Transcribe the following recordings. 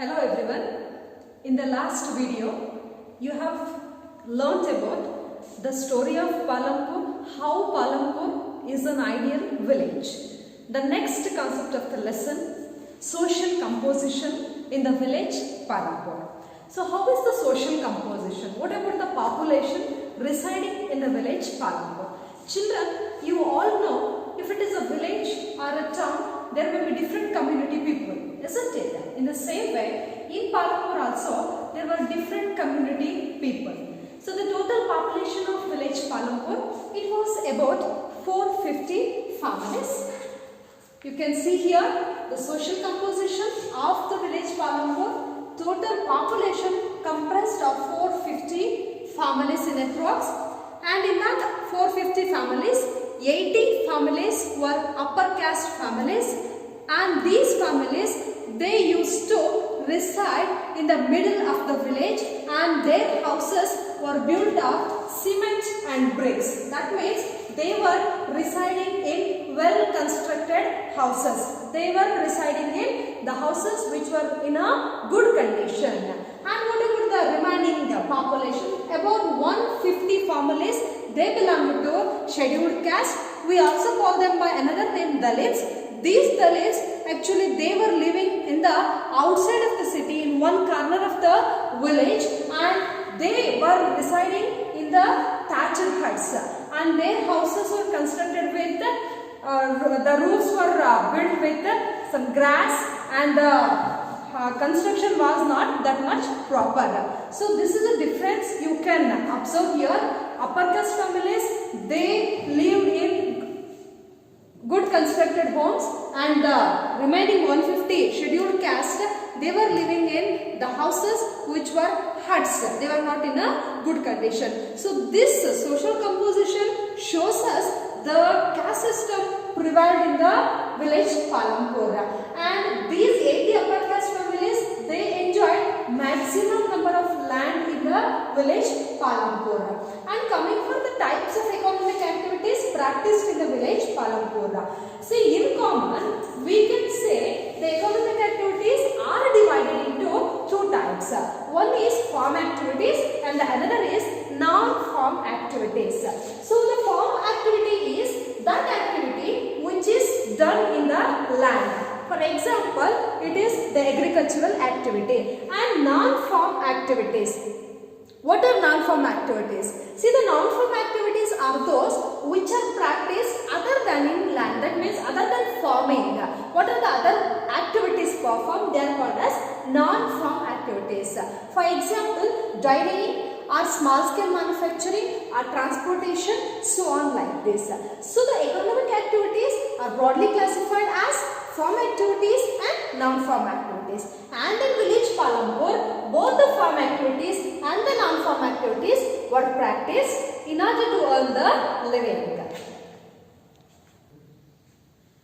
Hello everyone. In the last video, you have learnt about the story of Palampur, how Palampur is an ideal village. The next concept of the lesson, social composition in the village Palampur. So how is the social composition? What about the population residing in the village Palampur? Children, you all know if it is a village or a town, there will be different community people, isn't it? In the same way, in Palampur also, there were different community people. So the total population of village Palampur, it was about 450 families. You can see here the social composition of the village Palampur. Total population comprised of 450 families in approx, and in that 450 families, 80 families were upper caste families, and these families, they used to reside in the middle of the village, and their houses were built of cement and bricks. That means they were residing in well constructed houses. They were residing in the houses which were in a good condition. And what about the remaining population? About 150 families, they belong to scheduled caste. We also call them by another name Dalits. These Dalits, actually they were living in the outside of the city in one corner of the village, and they were residing in the thatched huts, and their houses were constructed with the roofs were built with some grass, and the construction was not that much proper. So this is a difference you can observe here. Upper caste families, they lived in good constructed homes, and the remaining 150 scheduled caste, they were living in the houses which were huts. They were not in a good condition. So this social composition shows us the caste system prevailed in the village Palampur, and these 80 upper caste families, they enjoyed maximum number of land in the village Palampur. And coming for the types of economic activities practiced in the village Palampur. See, in common, we can say the economic activities are divided into two types. One is farm activities and the other is non-farm activities. So the farm activity is that activity which is done in the land. For example, it is the agricultural activity. And non-farm activities. What are non-farm activities? See, the non-farm activities are those which are practiced other than in land. That means other than farming. What are the other activities performed? They are called as non-farm activities. For example, dairying or small scale manufacturing or transportation, so on like this. So the economic activities are broadly classified as farm activities and non-farm activities. And in village Palampur, both the farm activities and the non-farm activities were practiced in order to earn the living.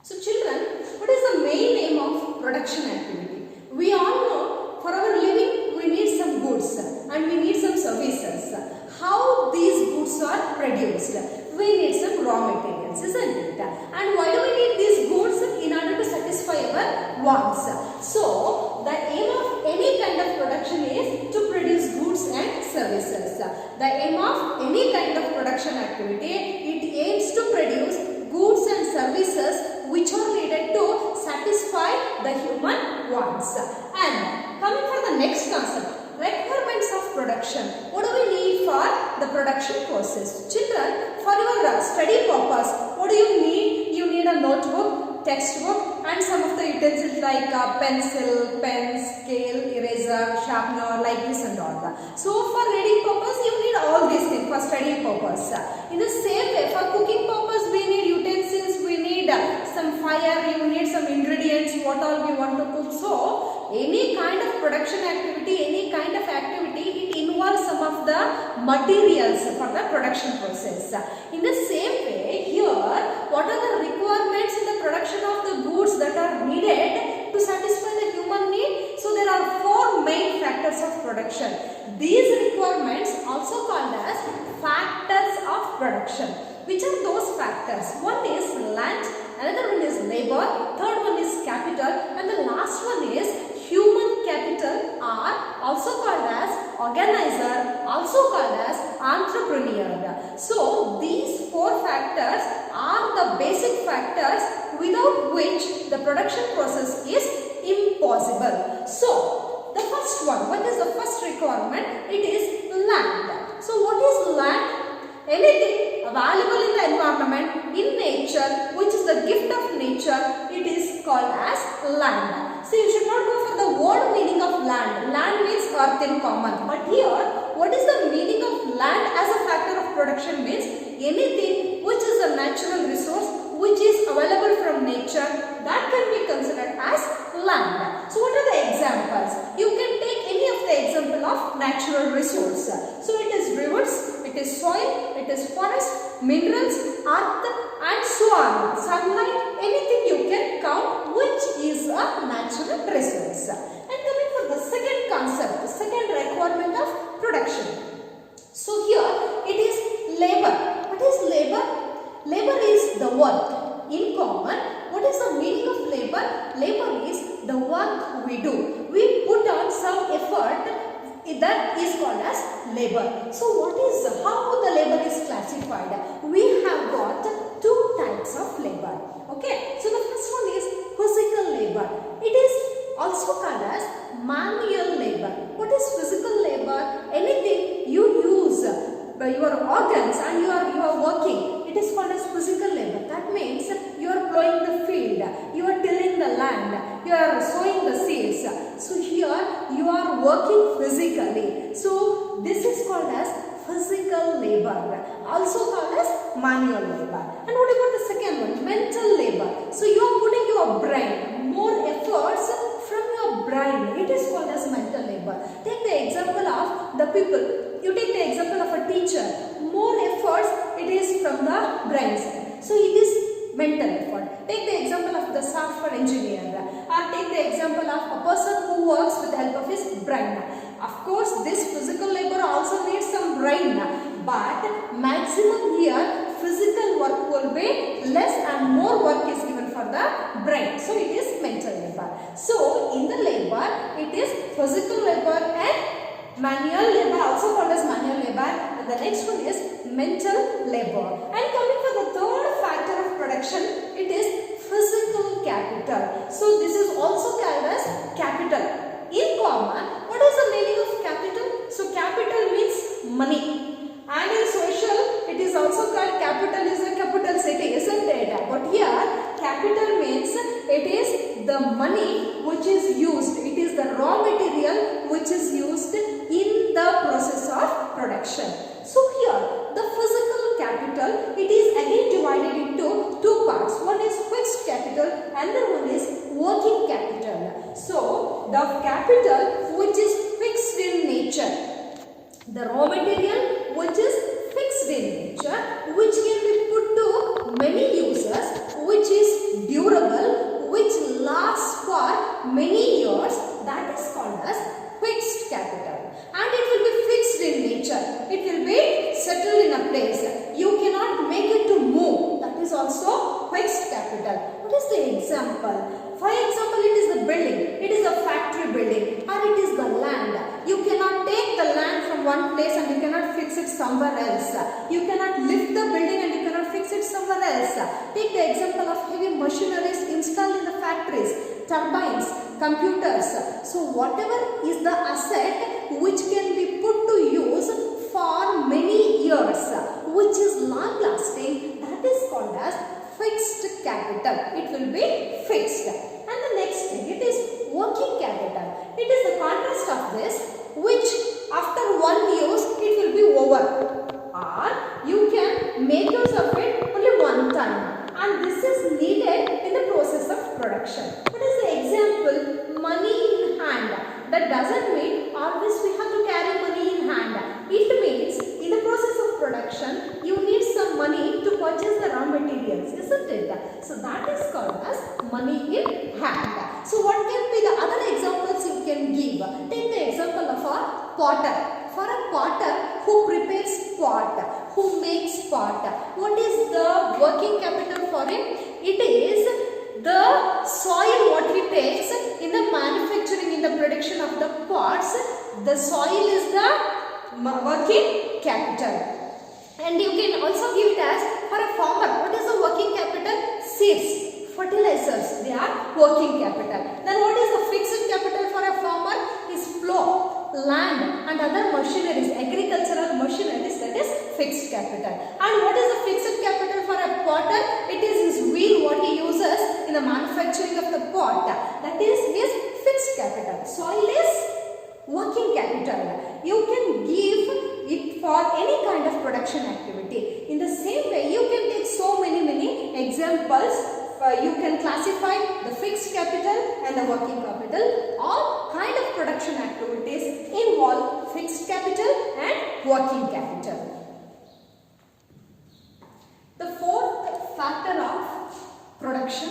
So children, what is the main aim of production activity? We all know for our living we need some goods and we need some services. How these goods are produced? We need some raw materials, isn't it? And why do we need these goods? In order to satisfy our wants. So the aim of any kind of production is to produce goods and services. The aim of any kind of production activity, it aims to produce goods and services which are needed to satisfy the human wants. And coming for the next concept, requirements of production. What do we need for the production process? Children, for your study purpose, what do you need? You need a notebook, textbook, and some of the utensils like pencil, pen, scale, eraser, sharpener, like this and all that. So for reading purpose, you need all these things for study purpose. In the same way, for cooking purpose, we need utensils, we need some fire, you need some ingredients, what all we want to cook. So any kind of production activity, any kind of activity, it involves some of the materials for the production process. In the same way, here, what are the requirements in the production of the goods that are needed to satisfy the human need? So there are four main factors of production. These requirements also called as factors of production. Which are those factors? One is land, another one is labor, third one is capital, and the last one is human capital organizer, also called as entrepreneur. So these four factors are the basic factors without which the production process is impossible. So the first one, what is the first requirement? It is land. So what is land? Anything available in the environment, in nature, which is the gift of nature, it is called as land. So you should not go for the word meaning of land. Land means earth in common. But here, what is the meaning of land as a factor of production means anything which is a natural resource which is available from nature, that can be considered as land. So what are the examples? You can take any of the example of natural resource. So it is rivers, it is soil, it is forest, minerals, earth and so on. Sunlight, anything you can count which is a natural resource. And coming for the second concept, the second requirement of production. So here it is labor. What is labor? Labor is the work. In common, what is the meaning of labor? Labor is the work we do. We put on some effort, that is called as labor. So how the labor is classified? We have got two types of labor. Okay, so the first one is physical labor. It is also called as manual labor. What is physical labor? Anything you use your organs and you are working, it is called as physical labor. That means you are plowing the field, you are tilling the land, you are sowing the seeds. So here you are working physically. So this is called as physical labor, also called as manual labor. And what about the second one? Mental labor. So you are putting your brain, more efforts from your brain. It is called as mental labor. Take the example of the people. You take the example of a teacher. More efforts it is from the brain side. So it is mental effort. Take the example of the software engineer, or take the example of a person who works with the help of his brain. Of course, this physical labor also needs some brain, but maximum here physical work will be less and more work is given for the brain. So it is mental labor. So in the labor, it is physical labor and manual labor, also called as manual labor. And the next one is mental labor. And coming for the third factor of production, it is physical capital. So this is also called as capital. In common, what is the meaning of capital? So capital means money. And in social, it is also called capital is a capital city, isn't it? But here, capital means it is the money which is used. It is the raw material which is used in the process of production. So here, the physical capital, it is again divided into two parts. One is fixed capital and the one is working capital. So the capital which is fixed in nature, the raw material which is fixed in nature, which can be put to many uses, which is durable, which lasts for many years, that is called as fixed capital. And it will be fixed in nature. It will be settled in a place. You cannot make it to move. That is also fixed capital. What is the example? For example, it is the building. It is a factory building, or it is the land. You cannot take the land from one place and you cannot fix it somewhere else. You cannot lift the building and you cannot fix it somewhere else. Take the example of heavy machineries installed in the factories, turbines, computers. So whatever is the asset which can be put to use for many years, which is long lasting, that is called as fixed capital. It will be fixed. And the next thing, it is working capital. It is the contrast of this, which after one use it will be over, or you can make use of it only one time, and this is needed in the process of production. What is the example? Money in hand. That doesn't mean always we have to carry money in hand. It means in the process of production you need some money to purchase the raw materials, isn't it? So that is called as money in hand. So what can be the other examples you can give? Take the example of a potter. For a potter who prepares pot, who makes pot, what is the working capital for him? It is the soil what he takes in the manufacturing, in the production of of the parts, the soil is the working capital. And you can also give it as, for a farmer, what is the working capital? Seeds, fertilizers, they are working capital. Then what is the fixed capital for a farmer? Is plow, land and other machineries, agricultural machineries, that is fixed capital. And what is the fixed capital for a potter? It is his wheel what he uses in the manufacturing of the pot. That is his fixed capital. Soil is working capital. You can give it for any kind of production activity. In the same way, you can take so many examples. You can classify the fixed capital and the working capital. All kind of production activities involve fixed capital and working capital. The fourth factor of production,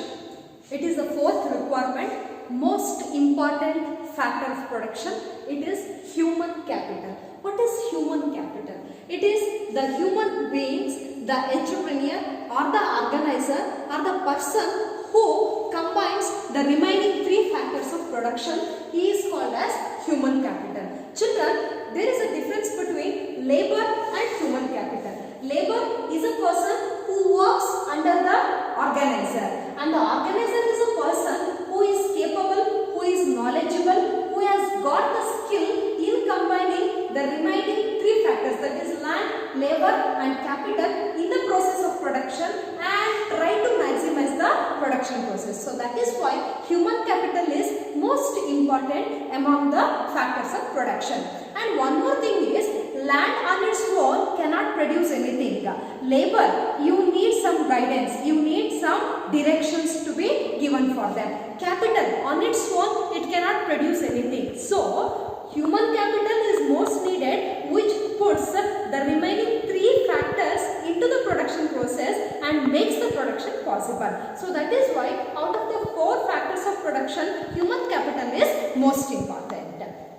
it is the fourth requirement, most important factor of production, it is human capital. What is human capital? It is the human beings, the entrepreneur or the organizer or the person who combines the remaining three factors of production. He is called as human capital. Children, there is a difference between labor and human capital. Labor is a person who works under the organizer, and the organizer is a person who is capable, who is knowledgeable, who has got the skill in combining the remaining three factors, that is land, labor and capital, in the process of production and try to maximize the production process. So that is why human capital is most important among the factors of production. And one more thing is, land on its own cannot produce anything. Labor, you need some guidance, you need some directions to be given for them. Capital, on its own, it cannot produce anything. So, human capital is most needed, which puts the remaining three factors into the production process and makes the production possible. So, that is why out of the four factors of production, human capital is most important.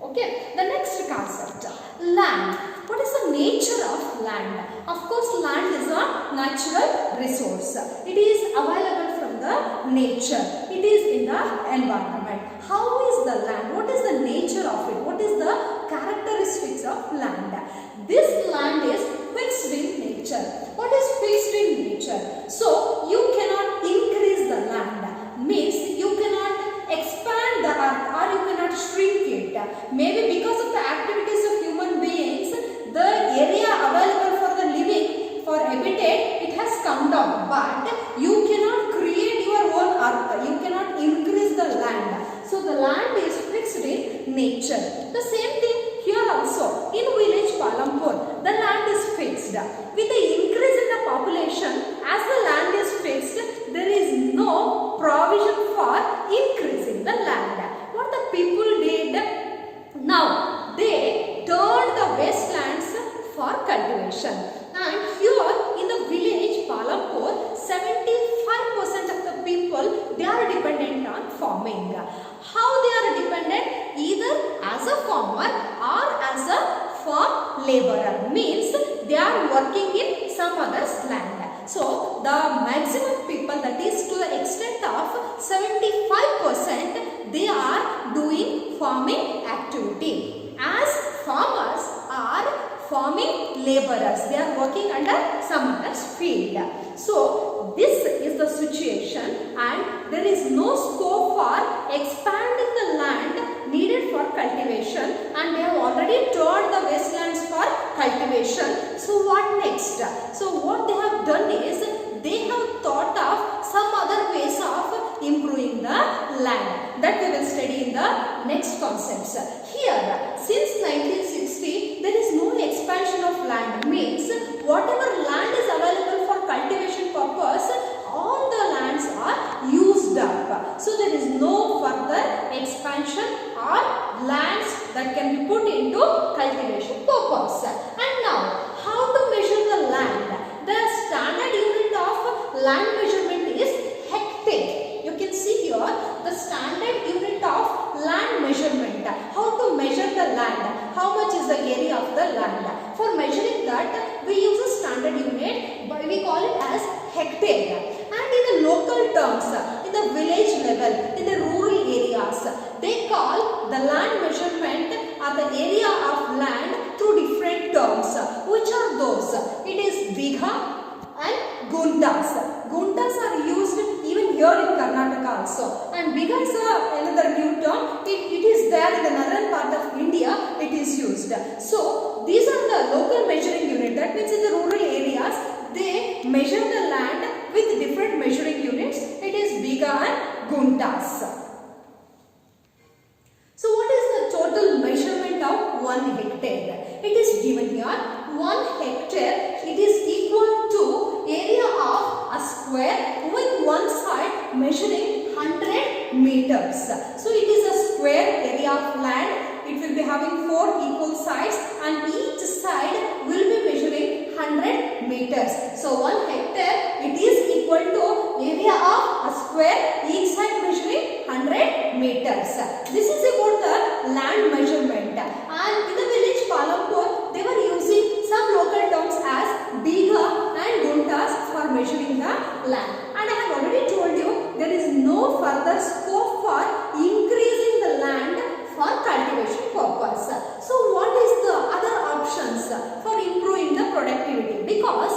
Okay, the next concept, land. What is the nature of land? Of course, land is a natural resource. It is available from the nature. It is in the environment. How is the land? What is the nature of it? What is the characteristics of land? This land is fixed in nature. What is fixed in nature? So, you cannot increase the land. Means you cannot expand the earth or you cannot shrink it. Maybe because of the activities of human beings, the area available for the living, for habitat, it has come down. But you cannot create your own earth. You cannot increase the land. So the land is fixed in nature. The same thing here also. In village Palampur, the land is fixed. With the increase in the population, as the land is fixed, there is no provision for increasing the land. What the people did? Now, they turned the wastelands for cultivation. And here in the village Palampur, 75% of the people, they are dependent on farming. How they are dependent? Either as a farmer or as a farm laborer. Means they are working in some other's land. So, the maximum people, that is to the extent of 75%, they are doing farming activity. As farmers are farming laborers, they are working under some other's field. So, this is the situation and there is no scope for expanding the land needed for cultivation, and they have already turned the wastelands for cultivation. So, what next? So, what they have done is, they have thought of some other ways of improving the land. That we will study in the next concepts. Here, since 1960, there is no expansion of land. Means, whatever land is available for cultivation purpose, all the lands are used up. So, there is no further expansion or lands that can be put into cultivation purpose. And now, how to measure the land? The standard unit of land measurement is hectare. You can see here the standard unit of land measurement. How to measure the land? How much is the area of the land? For measuring that, we use a standard unit, but we call it as hectare. And in the local terms, in the village level, in the rural area, areas. They call the land measurement or the area of land through different terms. Which are those? It is bigha and guntas. Guntas are used even here in Karnataka also. And bigha is another new term. It is there in the northern part of India. It is used. So these are the local measuring unit. That means in the rural areas they measure the land with different measuring units. It is bigha and guntas. So what is the total measurement of 1 hectare? It is given here. 1 hectare, it is equal to area of a square with one side measuring 100 meters. So it is a square area of land. It will be having 4 equal sides and each side will be measuring 100 meters. So 1 hectare, it is equal to area of a square, each side measuring 100 meters. This is about the land measurement. And in the village Palampur, they were using some local terms as bigha and guntas for measuring the land. And I have already told you there is no further scope for increasing the land for cultivation purpose. So what is the other options for improving the productivity? Because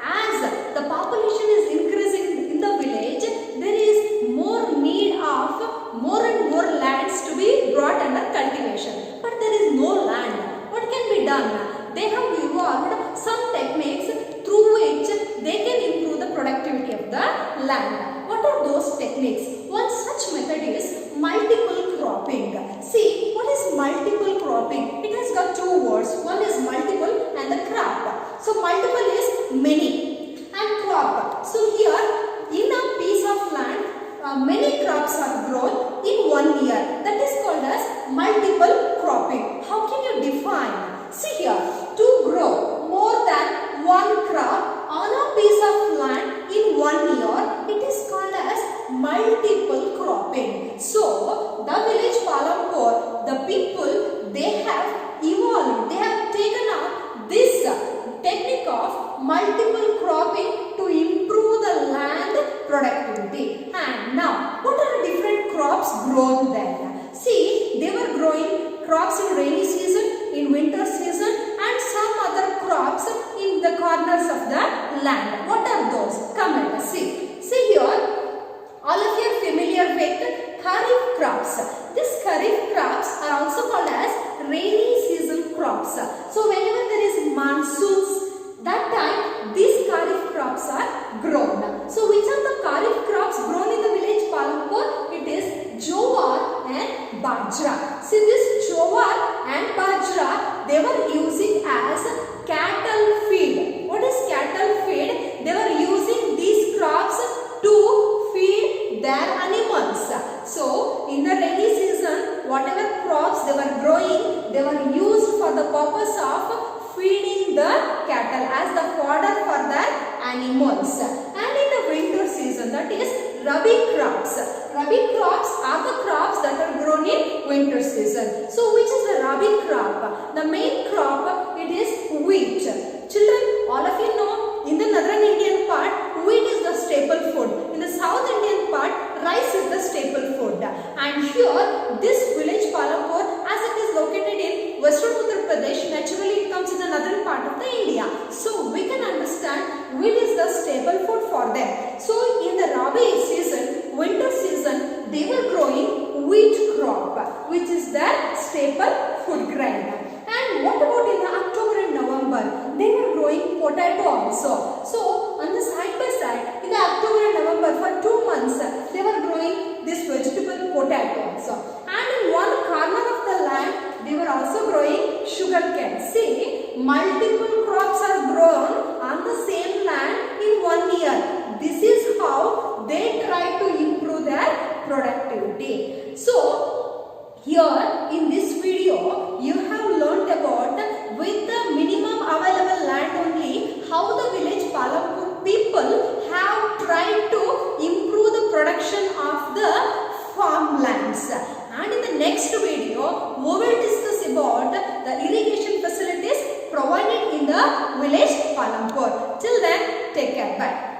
as the population is increasing in the village, there is more need of more and more lands to be brought under cultivation. But there is no land. What can be done? They have evolved some techniques through which they can improve the productivity of the land. What are those techniques? One such method is multiple cropping. See, what is multiple cropping? It has got 2 words. One is multiple and the crop. So multiple is many and crop. So here in a piece of land, many crops are grown in 1 year. That is called as multiple cropping. How can you define? See here, to grow more than 1 crop on a piece of land in 1 year, it is called as multiple cropping. So the village Palampur, the people, they have evolved, they have taken up this technique of multiple cropping to improve the land productivity. And now, what are the different crops grown then? See, they were growing crops in rainy season, in winter season, and some other crops in the corners of the land. What are those? Come let us see. See here, all of you are familiar with kharif crops. These kharif crops are also called as rainy season crops. So whenever there is monsoons, that time these kharif crops are grown. So which are the kharif crops grown in the village Palampur? It is jowar and bajra. See, this jowar and bajra, they were using as cattle feed. What is cattle feed? They were using these crops to feed their animals. So in the rainy season, whatever crops they were growing, they were used for the purpose of feeding the cattle as the fodder for their animals. And in the winter season, that is rabi crops. Rabi crops are the crops that are grown in winter season. So which is the rabi crop? The main crop, it is wheat. Children, all of you know, in the northern Indian part, wheat is the staple food. In the south Indian part, rice is the staple food. And here, this village Palampur, as it is located in western Uttar Pradesh, naturally it comes in the northern part of the India. So we can understand wheat is the staple food for them. So in the rabi season, winter season, they were growing wheat crop, which is their staple food grain. And what about in October and November? They were growing potato also. So on the side by side, in the October and November for 2 months, they were growing this vegetable potato also. And in one corner of the land, they were also growing sugarcane. See, multiple crops are grown on the same land in 1 year. This is how they try to improve their productivity. So here in this video, you have learnt about, with the minimum available land only, how the village Palampur people have tried to improve the production of the farmlands. And in the next video, we will discuss about the irrigation facilities provided in the village Palampur. Till then, take care. Bye.